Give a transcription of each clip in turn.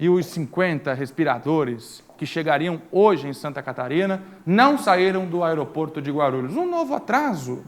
E os 50 respiradores que chegariam hoje em Santa Catarina não saíram do aeroporto de Guarulhos. Um novo atraso.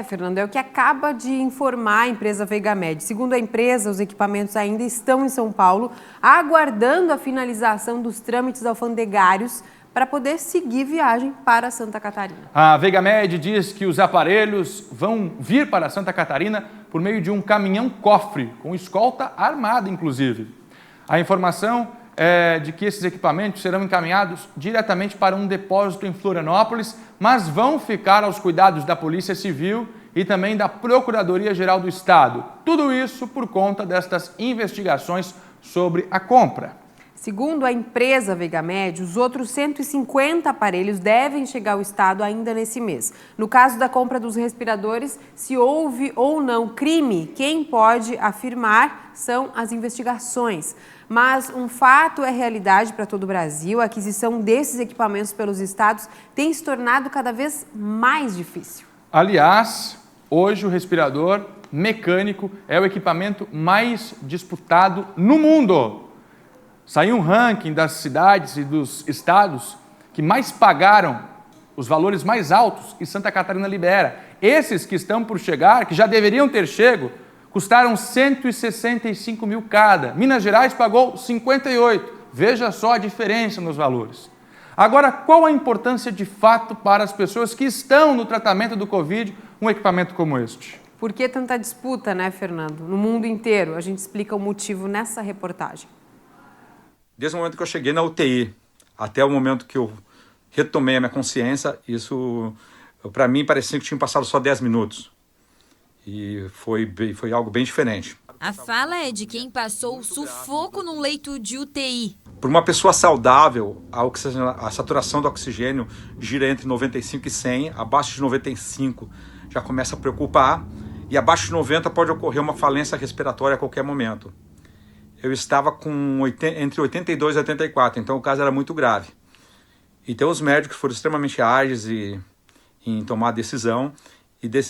Fernando, é o que acaba de informar a empresa Vegamed. Segundo a empresa, os equipamentos ainda estão em São Paulo, aguardando a finalização dos trâmites alfandegários para poder seguir viagem para Santa Catarina. A Vegamed diz que os aparelhos vão vir para Santa Catarina por meio de um caminhão-cofre, com escolta armada, inclusive. A informação é de que esses equipamentos serão encaminhados diretamente para um depósito em Florianópolis, mas vão ficar aos cuidados da Polícia Civil e também da Procuradoria-Geral do Estado. Tudo isso por conta destas investigações sobre a compra. Segundo a empresa Vegamed, os outros 150 aparelhos devem chegar ao estado ainda nesse mês. No caso da compra dos respiradores, se houve ou não crime, quem pode afirmar são as investigações. Mas um fato é realidade para todo o Brasil: a aquisição desses equipamentos pelos estados tem se tornado cada vez mais difícil. Aliás, hoje o respirador mecânico é o equipamento mais disputado no mundo. Saiu um ranking das cidades e dos estados que mais pagaram os valores mais altos e Santa Catarina lidera. Esses que estão por chegar, que já deveriam ter chego, custaram 165 mil cada. Minas Gerais pagou 58. Veja só a diferença nos valores. Agora, qual a importância de fato para as pessoas que estão no tratamento do Covid um equipamento como este? Por que tanta disputa, né, Fernando? No mundo inteiro. A gente explica o motivo nessa reportagem. Desde o momento que eu cheguei na UTI até o momento que eu retomei a minha consciência, isso para mim parecia que tinha passado só 10 minutos. E foi algo bem diferente. A fala é de quem passou sufoco num leito de UTI. Para uma pessoa saudável, a saturação do oxigênio gira entre 95 e 100. Abaixo de 95 já começa a preocupar. E abaixo de 90 pode ocorrer uma falência respiratória a qualquer momento. Eu estava entre 82 e 84, então o caso era muito grave. Então os médicos foram extremamente ágeis em tomar a decisão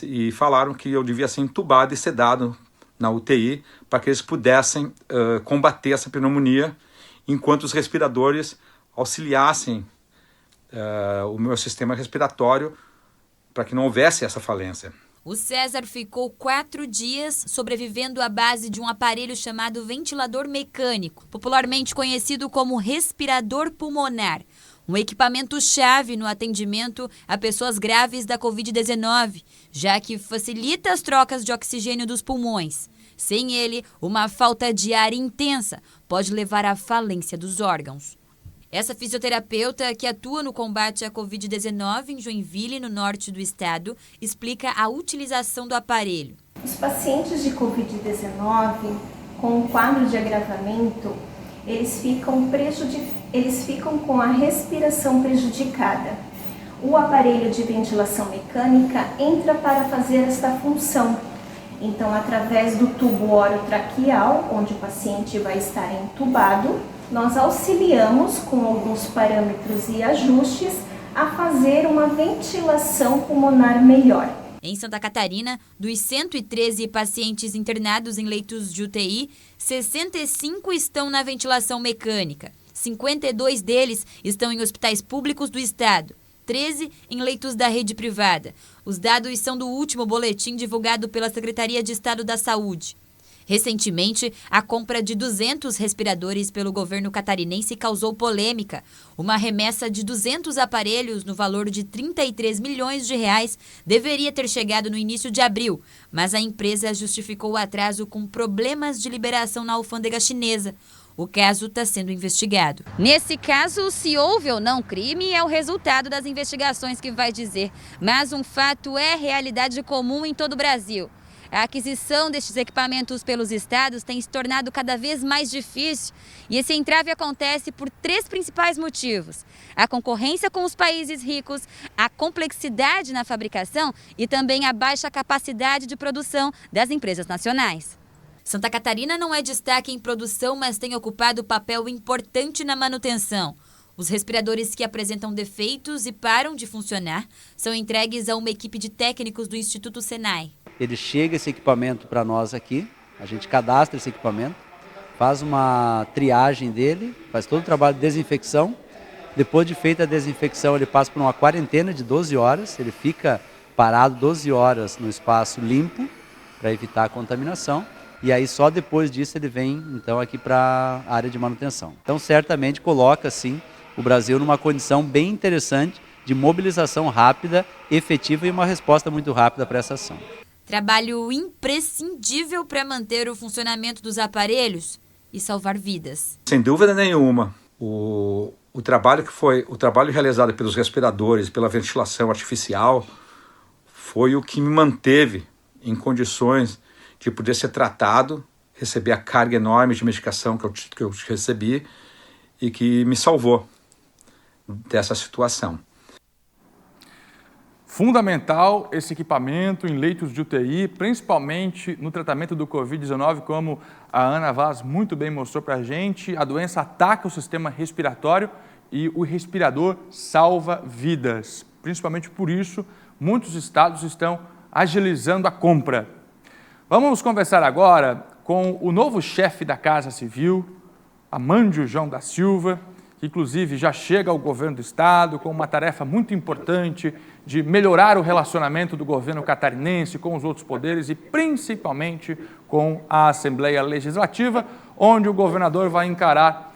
e falaram que eu devia ser entubado e sedado na UTI para que eles pudessem combater essa pneumonia enquanto os respiradores auxiliassem o meu sistema respiratório para que não houvesse essa falência. O César ficou 4 dias sobrevivendo à base de um aparelho chamado ventilador mecânico, popularmente conhecido como respirador pulmonar, um equipamento-chave no atendimento a pessoas graves da Covid-19, já que facilita as trocas de oxigênio dos pulmões. Sem ele, uma falta de ar intensa pode levar à falência dos órgãos. Essa fisioterapeuta, que atua no combate à Covid-19 em Joinville, no norte do estado, explica a utilização do aparelho. Os pacientes de Covid-19 com um quadro de agravamento, eles ficam com a respiração prejudicada. O aparelho de ventilação mecânica entra para fazer esta função. Então, através do tubo orotraqueal, onde o paciente vai estar entubado, nós auxiliamos com alguns parâmetros e ajustes a fazer uma ventilação pulmonar melhor. Em Santa Catarina, dos 113 pacientes internados em leitos de UTI, 65 estão na ventilação mecânica. 52 deles estão em hospitais públicos do estado, 13 em leitos da rede privada. Os dados são do último boletim divulgado pela Secretaria de Estado da Saúde. Recentemente, a compra de 200 respiradores pelo governo catarinense causou polêmica. Uma remessa de 200 aparelhos no valor de 33 milhões de reais deveria ter chegado no início de abril, mas a empresa justificou o atraso com problemas de liberação na alfândega chinesa. O caso está sendo investigado. Nesse caso, se houve ou não crime é o resultado das investigações que vai dizer. Mas um fato é realidade comum em todo o Brasil. A aquisição destes equipamentos pelos estados tem se tornado cada vez mais difícil e esse entrave acontece por 3 principais motivos: a concorrência com os países ricos, a complexidade na fabricação e também a baixa capacidade de produção das empresas nacionais. Santa Catarina não é destaque em produção, mas tem ocupado papel importante na manutenção. Os respiradores que apresentam defeitos e param de funcionar são entregues a uma equipe de técnicos do Instituto Senai. Ele chega esse equipamento para nós aqui, a gente cadastra esse equipamento, faz uma triagem dele, faz todo o trabalho de desinfecção. Depois de feita a desinfecção, ele passa por uma quarentena de 12 horas, ele fica parado 12 horas no espaço limpo para evitar a contaminação. E aí só depois disso ele vem então aqui para a área de manutenção. Então certamente coloca sim o Brasil numa condição bem interessante de mobilização rápida, efetiva e uma resposta muito rápida para essa ação. Trabalho imprescindível para manter o funcionamento dos aparelhos e salvar vidas. Sem dúvida nenhuma, o trabalho realizado pelos respiradores, pela ventilação artificial, foi o que me manteve em condições de poder ser tratado, receber a carga enorme de medicação que eu recebi e que me salvou dessa situação. Fundamental esse equipamento em leitos de UTI, principalmente no tratamento do Covid-19, como a Ana Vaz muito bem mostrou para a gente. A doença ataca o sistema respiratório e o respirador salva vidas. Principalmente por isso, muitos estados estão agilizando a compra. Vamos conversar agora com o novo chefe da Casa Civil, Amândio João da Silva, que inclusive já chega ao governo do estado com uma tarefa muito importante de melhorar o relacionamento do governo catarinense com os outros poderes e principalmente com a Assembleia Legislativa, onde o governador vai encarar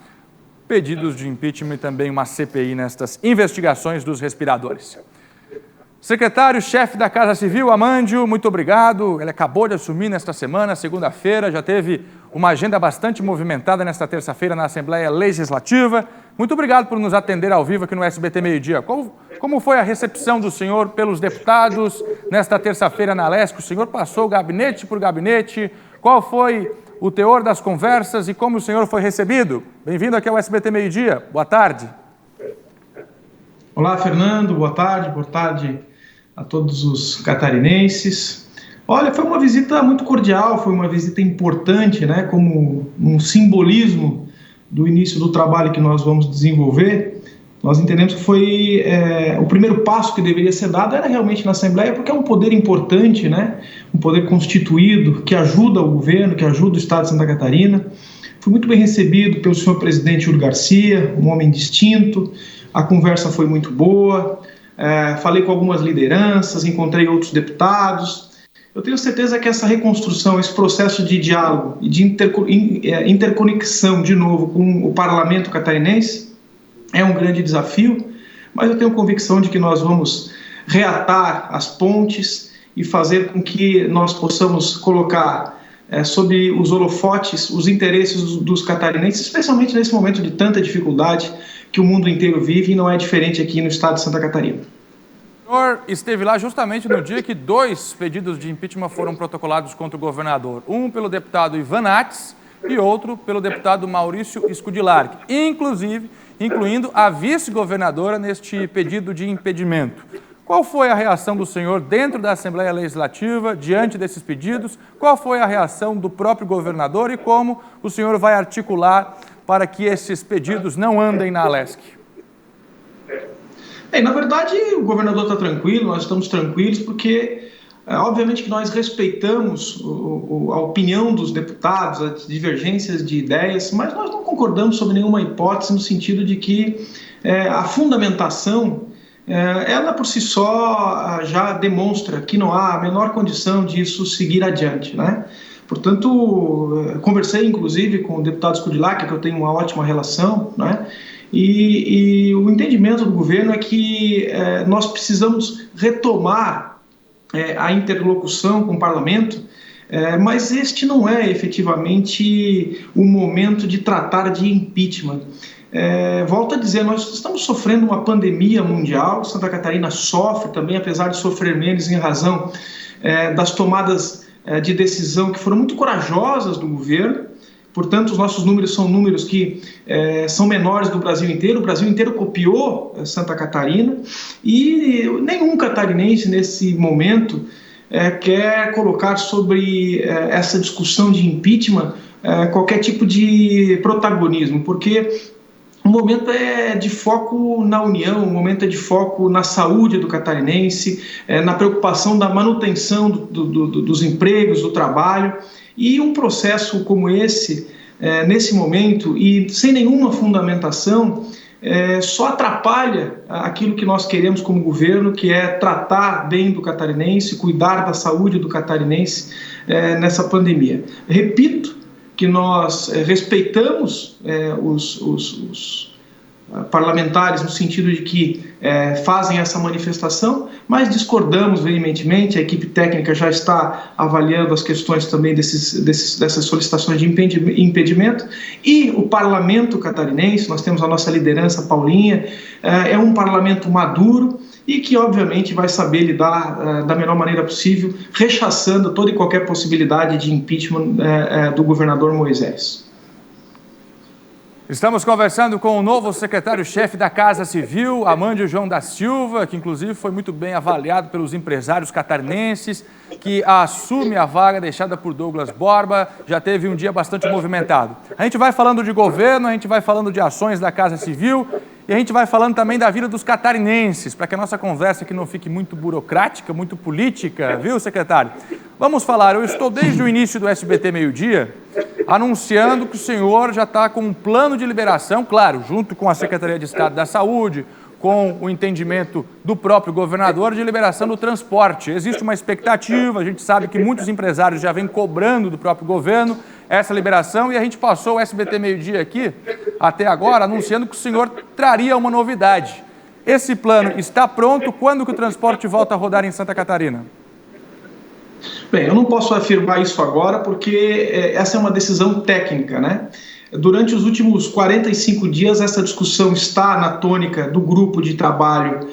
pedidos de impeachment e também uma CPI nestas investigações dos respiradores. Secretário-chefe da Casa Civil, Amândio, muito obrigado. Ele acabou de assumir nesta semana, segunda-feira, já teve uma agenda bastante movimentada nesta terça-feira na Assembleia Legislativa. Muito obrigado por nos atender ao vivo aqui no SBT Meio-Dia. Como foi a recepção do senhor pelos deputados nesta terça-feira na Lesc? O senhor passou gabinete por gabinete. Qual foi o teor das conversas e como o senhor foi recebido? Bem-vindo aqui ao SBT Meio-Dia. Boa tarde. Olá, Fernando. Boa tarde a todos os catarinenses. Olha, foi uma visita muito cordial, foi uma visita importante, né, como um simbolismo do início do trabalho que nós vamos desenvolver. Nós entendemos que foi o primeiro passo que deveria ser dado era realmente na Assembleia, porque é um poder importante, né, um poder constituído que ajuda o governo, que ajuda o Estado de Santa Catarina. Fui muito bem recebido pelo senhor presidente Júlio Garcia, um homem distinto. A conversa foi muito boa. Falei com algumas lideranças, encontrei outros deputados. Eu tenho certeza que essa reconstrução, esse processo de diálogo e de interconexão de novo com o parlamento catarinense é um grande desafio, mas eu tenho convicção de que nós vamos reatar as pontes e fazer com que nós possamos colocar sob os holofotes os interesses dos catarinenses, especialmente nesse momento de tanta dificuldade que o mundo inteiro vive e não é diferente aqui no estado de Santa Catarina. O senhor esteve lá justamente no dia que 2 pedidos de impeachment foram protocolados contra o governador. Um pelo deputado Ivan Nates e outro pelo deputado Maurício Scudilarc, incluindo a vice-governadora neste pedido de impedimento. Qual foi a reação do senhor dentro da Assembleia Legislativa diante desses pedidos? Qual foi a reação do próprio governador e como o senhor vai articular para que esses pedidos não andem na Lesc? Na verdade, o governador está tranquilo, nós estamos tranquilos, porque obviamente que nós respeitamos a opinião dos deputados, as divergências de ideias, mas nós não concordamos sobre nenhuma hipótese no sentido de que a fundamentação, ela por si só já demonstra que não há a menor condição disso seguir adiante, né? Portanto, conversei inclusive com o deputado Scudilarc, que eu tenho uma ótima relação, né? E o entendimento do governo é que nós precisamos retomar a interlocução com o parlamento, mas este não é efetivamente o momento de tratar de impeachment. Volto a dizer, nós estamos sofrendo uma pandemia mundial, Santa Catarina sofre também, apesar de sofrer menos em razão das tomadas de decisão que foram muito corajosas do governo. Portanto, os nossos números são números que são menores do Brasil inteiro. O Brasil inteiro copiou Santa Catarina e nenhum catarinense nesse momento quer colocar sobre essa discussão de impeachment qualquer tipo de protagonismo, porque o momento é de foco na união, o momento é de foco na saúde do catarinense, na preocupação da manutenção dos empregos, do trabalho. E um processo como esse nesse momento e sem nenhuma fundamentação, só atrapalha aquilo que nós queremos como governo, que é tratar bem do catarinense, cuidar da saúde do catarinense nessa pandemia. Repito que nós respeitamos os parlamentares no sentido de que fazem essa manifestação, mas discordamos veementemente. A equipe técnica já está avaliando as questões também dessas solicitações de impedimento, e o parlamento catarinense, nós temos a nossa liderança Paulinha, é um parlamento maduro e que obviamente vai saber lidar da melhor maneira possível, rechaçando toda e qualquer possibilidade de impeachment do governador Moisés. Estamos conversando com o novo secretário-chefe da Casa Civil, Amândio João da Silva, que inclusive foi muito bem avaliado pelos empresários catarinenses, que assume a vaga deixada por Douglas Borba. Já teve um dia bastante movimentado. A gente vai falando de governo, a gente vai falando de ações da Casa Civil e a gente vai falando também da vida dos catarinenses, para que a nossa conversa aqui não fique muito burocrática, muito política, viu, secretário? Vamos falar, eu estou desde o início do SBT Meio-Dia anunciando que o senhor já está com um plano de liberação, claro, junto com a Secretaria de Estado da Saúde, com o entendimento do próprio governador, de liberação do transporte. Existe uma expectativa, a gente sabe que muitos empresários já vêm cobrando do próprio governo essa liberação, e a gente passou o SBT Meio-Dia aqui, até agora, anunciando que o senhor traria uma novidade. Esse plano está pronto? Quando que o transporte volta a rodar em Santa Catarina? Bem, eu não posso afirmar isso agora porque essa é uma decisão técnica, né? Durante os últimos 45 dias, essa discussão está na tônica do grupo de trabalho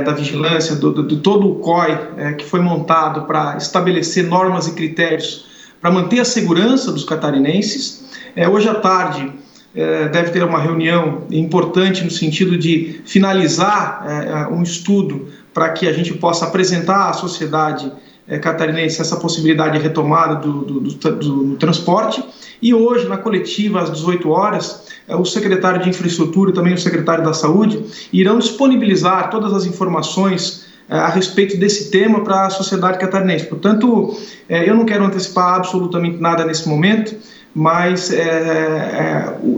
da vigilância, de todo o COI que foi montado para estabelecer normas e critérios para manter a segurança dos catarinenses. Hoje à tarde deve ter uma reunião importante no sentido de finalizar um estudo para que a gente possa apresentar à sociedade catarinense essa possibilidade de retomada do transporte. E hoje, na coletiva, às 18 horas, o secretário de Infraestrutura e também o secretário da Saúde irão disponibilizar todas as informações a respeito desse tema para a sociedade catarinense. Portanto, eu não quero antecipar absolutamente nada nesse momento, mas,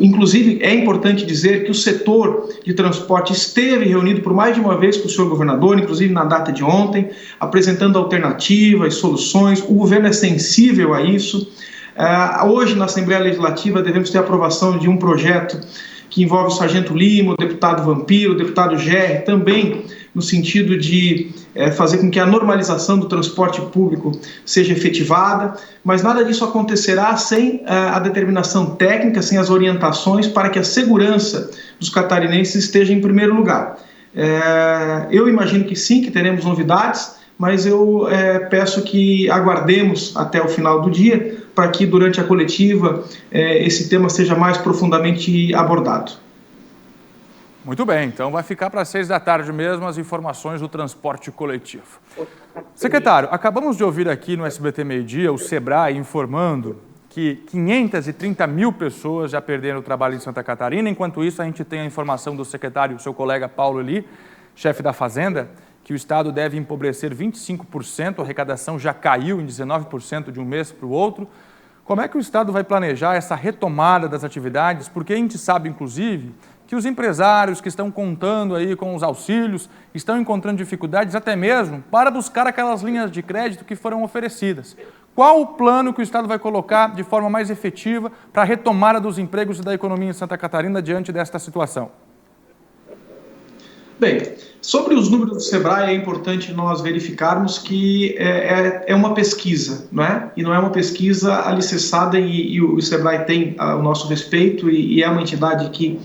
inclusive, é importante dizer que o setor de transporte esteve reunido por mais de uma vez com o senhor governador, inclusive na data de ontem, apresentando alternativas, soluções. O governo é sensível a isso. Hoje, na Assembleia Legislativa, devemos ter a aprovação de um projeto que envolve o Sargento Lima, o deputado Vampiro, o deputado Gerri, também no sentido de fazer com que a normalização do transporte público seja efetivada, mas nada disso acontecerá sem a determinação técnica, sem as orientações para que a segurança dos catarinenses esteja em primeiro lugar. Eu imagino que sim, que teremos novidades, mas eu peço que aguardemos até o final do dia para que durante a coletiva esse tema seja mais profundamente abordado. Muito bem, então vai ficar para 6 da tarde mesmo as informações do transporte coletivo. Secretário, acabamos de ouvir aqui no SBT Meio-Dia o Sebrae informando que 530 mil pessoas já perderam o trabalho em Santa Catarina. Enquanto isso, a gente tem a informação do secretário, seu colega Paulo Eli, chefe da Fazenda, que o Estado deve empobrecer 25%, a arrecadação já caiu em 19% de um mês para o outro. Como é que o Estado vai planejar essa retomada das atividades? Porque a gente sabe, inclusive, que os empresários que estão contando aí com os auxílios estão encontrando dificuldades até mesmo para buscar aquelas linhas de crédito que foram oferecidas. Qual o plano que o Estado vai colocar de forma mais efetiva para a retomada dos empregos e da economia em Santa Catarina diante desta situação? Bem, sobre os números do Sebrae, é importante nós verificarmos que é uma pesquisa, não é? E não é uma pesquisa alicerçada e o Sebrae tem o nosso respeito e é uma entidade que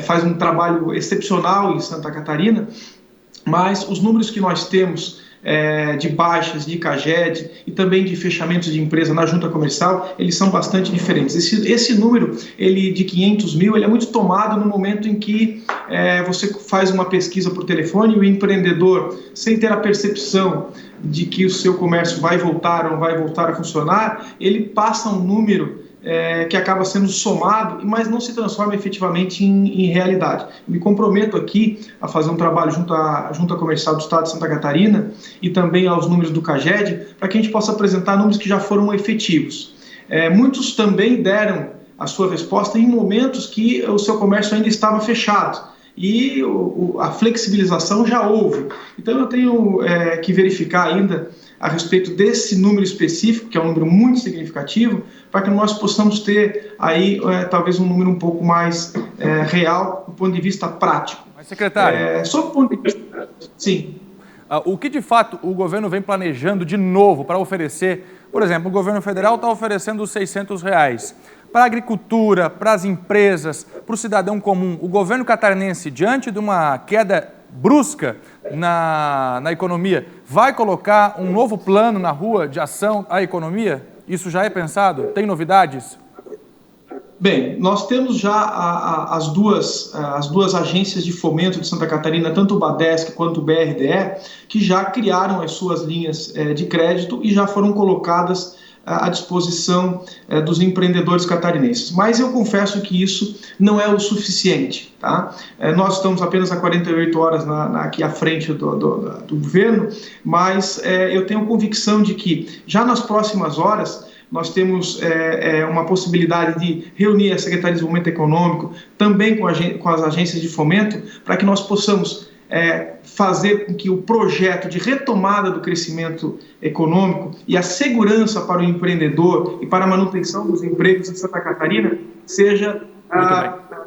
faz um trabalho excepcional em Santa Catarina, mas os números que nós temos de baixas, de CAGED e também de fechamentos de empresa na junta comercial, eles são bastante diferentes. Esse número de 500 mil, ele é muito tomado no momento em que você faz uma pesquisa por telefone e o empreendedor, sem ter a percepção de que o seu comércio vai voltar ou não vai voltar a funcionar, ele passa um número que acaba sendo somado, mas não se transforma efetivamente em realidade. Eu me comprometo aqui a fazer um trabalho junto à Junta Comercial do Estado de Santa Catarina e também aos números do CAGED, para que a gente possa apresentar números que já foram efetivos. Muitos também deram a sua resposta em momentos que o seu comércio ainda estava fechado. E a flexibilização já houve. Então eu tenho que verificar ainda a respeito desse número específico, que é um número muito significativo, para que nós possamos ter aí talvez um número um pouco mais real do ponto de vista prático. Mas, secretário... Sob o ponto de vista... Sim. O que de fato o governo vem planejando de novo para oferecer? Por exemplo, o governo federal está oferecendo os R$600. Para a agricultura, para as empresas, para o cidadão comum, o governo catarinense, diante de uma queda brusca na economia, vai colocar um novo plano na rua de ação à economia? Isso já é pensado? Tem novidades? Bem, nós temos já as duas agências de fomento de Santa Catarina, tanto o Badesc quanto o BRDE, que já criaram as suas linhas de crédito e já foram colocadas à disposição dos empreendedores catarinenses. Mas eu confesso que isso não é o suficiente. Tá? Nós estamos apenas há 48 horas aqui à frente do governo, mas eu tenho convicção de que já nas próximas horas nós temos uma possibilidade de reunir a Secretaria de Desenvolvimento Econômico, também com as agências de fomento, para que nós possamos fazer com que o projeto de retomada do crescimento econômico e a segurança para o empreendedor e para a manutenção dos empregos em Santa Catarina seja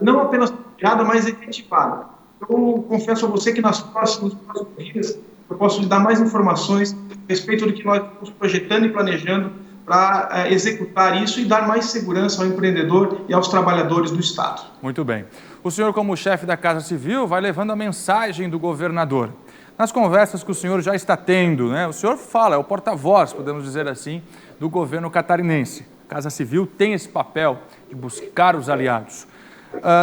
não apenas planejada, mas efetivada. Eu confesso a você que nos próximos dias eu posso lhe dar mais informações a respeito do que nós estamos projetando e planejando para executar isso e dar mais segurança ao empreendedor e aos trabalhadores do Estado. Muito bem. O senhor, como chefe da Casa Civil, vai levando a mensagem do governador. Nas conversas que o senhor já está tendo, né, o senhor fala, é o porta-voz, podemos dizer assim, do governo catarinense. A Casa Civil tem esse papel de buscar os aliados.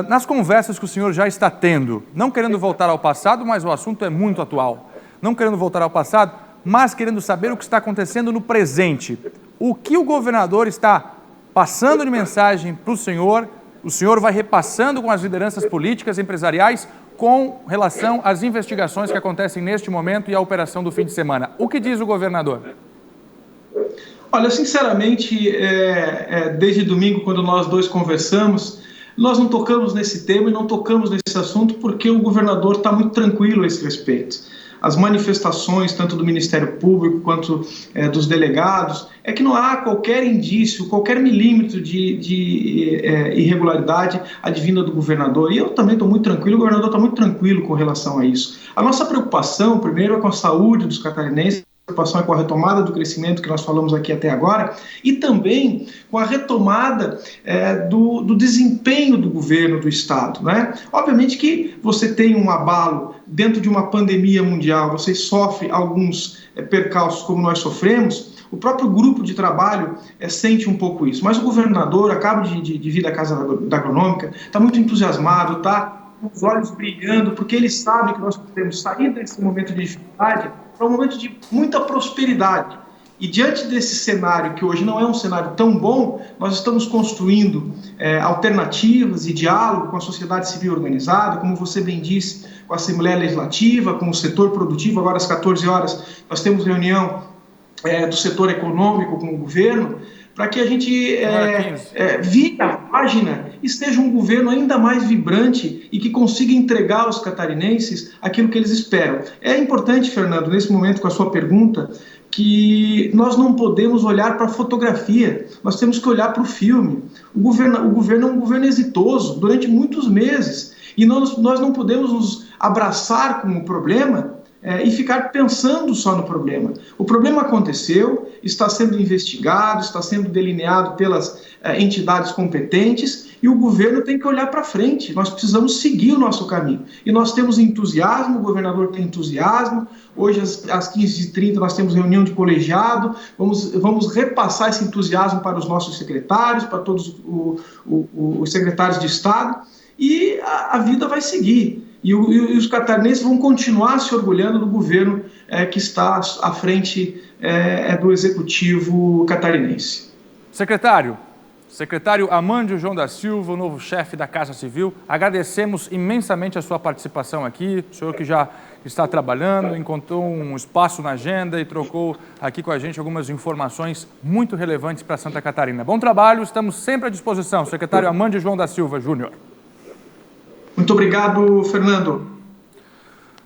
Nas conversas que o senhor já está tendo, não querendo voltar ao passado, mas o assunto é muito atual, não querendo voltar ao passado, mas querendo saber o que está acontecendo no presente. O que o governador está passando de mensagem para o senhor vai repassando com as lideranças políticas e empresariais com relação às investigações que acontecem neste momento e à operação do fim de semana. O que diz o governador? Olha, sinceramente, desde domingo, quando nós dois conversamos, nós não tocamos nesse tema e não tocamos nesse assunto porque o governador está muito tranquilo a esse respeito. As manifestações, tanto do Ministério Público quanto dos delegados, é que não há qualquer indício, qualquer milímetro de irregularidade advinda do governador. E eu também estou muito tranquilo, o governador está muito tranquilo com relação a isso. A nossa preocupação, primeiro, é com a saúde dos catarinenses, a preocupação é com a retomada do crescimento que nós falamos aqui até agora e também com a retomada do desempenho do governo do Estado, né? Obviamente que você tem um abalo dentro de uma pandemia mundial, você sofre alguns percalços como nós sofremos, o próprio grupo de trabalho sente um pouco isso, mas o governador, acabo de vir da Casa da Agronômica, está muito entusiasmado, está com os olhos brilhando, porque ele sabe que nós podemos sair desse momento de dificuldade para um momento de muita prosperidade. E diante desse cenário, que hoje não é um cenário tão bom, nós estamos construindo alternativas e diálogo com a sociedade civil organizada, como você bem disse, com a Assembleia Legislativa, com o setor produtivo. Agora às 14 horas nós temos reunião do setor econômico com o governo, para que a gente vire a página e esteja um governo ainda mais vibrante e que consiga entregar aos catarinenses aquilo que eles esperam. É importante, Fernando, nesse momento com a sua pergunta, que nós não podemos olhar para a fotografia, nós temos que olhar para o filme. O governo é um governo exitoso durante muitos meses e nós não podemos nos abraçar com o problema e ficar pensando só no problema. O problema aconteceu, está sendo investigado, está sendo delineado pelas entidades competentes e o governo tem que olhar para frente. Nós precisamos seguir o nosso caminho. E nós temos entusiasmo, o governador tem entusiasmo. Hoje, às 15h30, nós temos reunião de colegiado. Vamos repassar esse entusiasmo para os nossos secretários, para todos os secretários de Estado. E a vida vai seguir. E os catarinenses vão continuar se orgulhando do governo que está à frente do executivo catarinense. Secretário, Secretário Amândio João da Silva, o novo chefe da Casa Civil, agradecemos imensamente a sua participação aqui, o senhor que já está trabalhando, encontrou um espaço na agenda e trocou aqui com a gente algumas informações muito relevantes para Santa Catarina. Bom trabalho, estamos sempre à disposição. Secretário Amândio João da Silva Júnior. Muito obrigado, Fernando.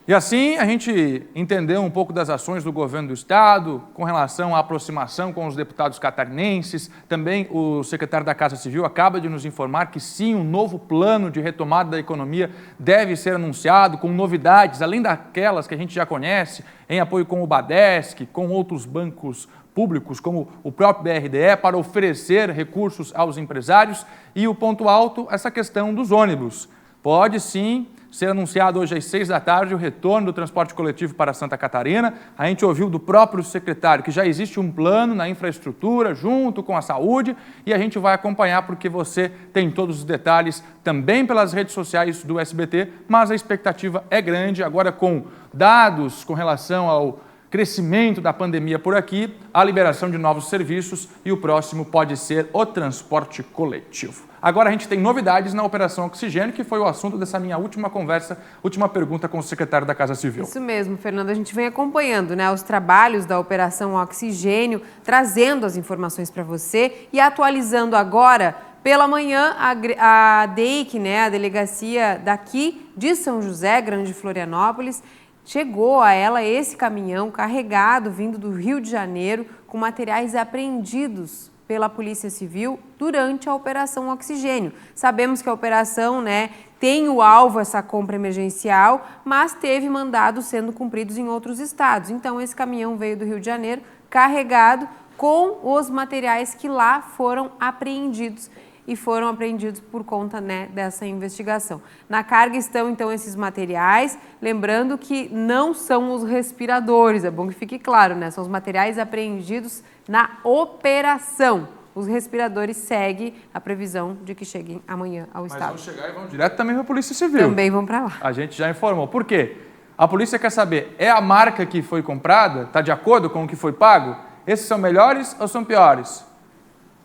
E assim a gente entendeu um pouco das ações do governo do estado com relação à aproximação com os deputados catarinenses. Também o secretário da Casa Civil acaba de nos informar que sim, um novo plano de retomada da economia deve ser anunciado com novidades, além daquelas que a gente já conhece, em apoio com o Badesc, com outros bancos públicos, como o próprio BRDE, para oferecer recursos aos empresários. E o ponto alto, essa questão dos ônibus. Pode sim ser anunciado hoje às 6 da tarde o retorno do transporte coletivo para Santa Catarina. A gente ouviu do próprio secretário que já existe um plano na infraestrutura junto com a saúde e a gente vai acompanhar porque você tem todos os detalhes também pelas redes sociais do SBT, mas a expectativa é grande agora com dados com relação ao crescimento da pandemia por aqui, a liberação de novos serviços e o próximo pode ser o transporte coletivo. Agora a gente tem novidades na Operação Oxigênio, que foi o assunto dessa minha última conversa, última pergunta com o secretário da Casa Civil. Isso mesmo, Fernando. A gente vem acompanhando, né, os trabalhos da Operação Oxigênio, trazendo as informações para você e atualizando agora. Pela manhã, a DEIC, né, a delegacia daqui de São José, Grande Florianópolis, chegou a ela esse caminhão carregado vindo do Rio de Janeiro com materiais apreendidos pela Polícia Civil durante a Operação Oxigênio. Sabemos que a operação, né, tem o alvo essa compra emergencial, mas teve mandados sendo cumpridos em outros estados. Então, esse caminhão veio do Rio de Janeiro carregado com os materiais que lá foram apreendidos e foram apreendidos por conta, né, dessa investigação. Na carga estão, então, esses materiais, lembrando que não são os respiradores, é bom que fique claro, né? São os materiais apreendidos na operação. Os respiradores seguem a previsão de que cheguem amanhã ao estado. Mas vão chegar e vão direto também para a Polícia Civil. Também vão para lá. A gente já informou. Por quê? A polícia quer saber, é a marca que foi comprada? Está de acordo com o que foi pago? Esses são melhores ou são piores?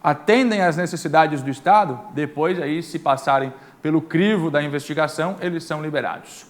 Atendem às necessidades do Estado? Depois, aí, se passarem pelo crivo da investigação, eles são liberados.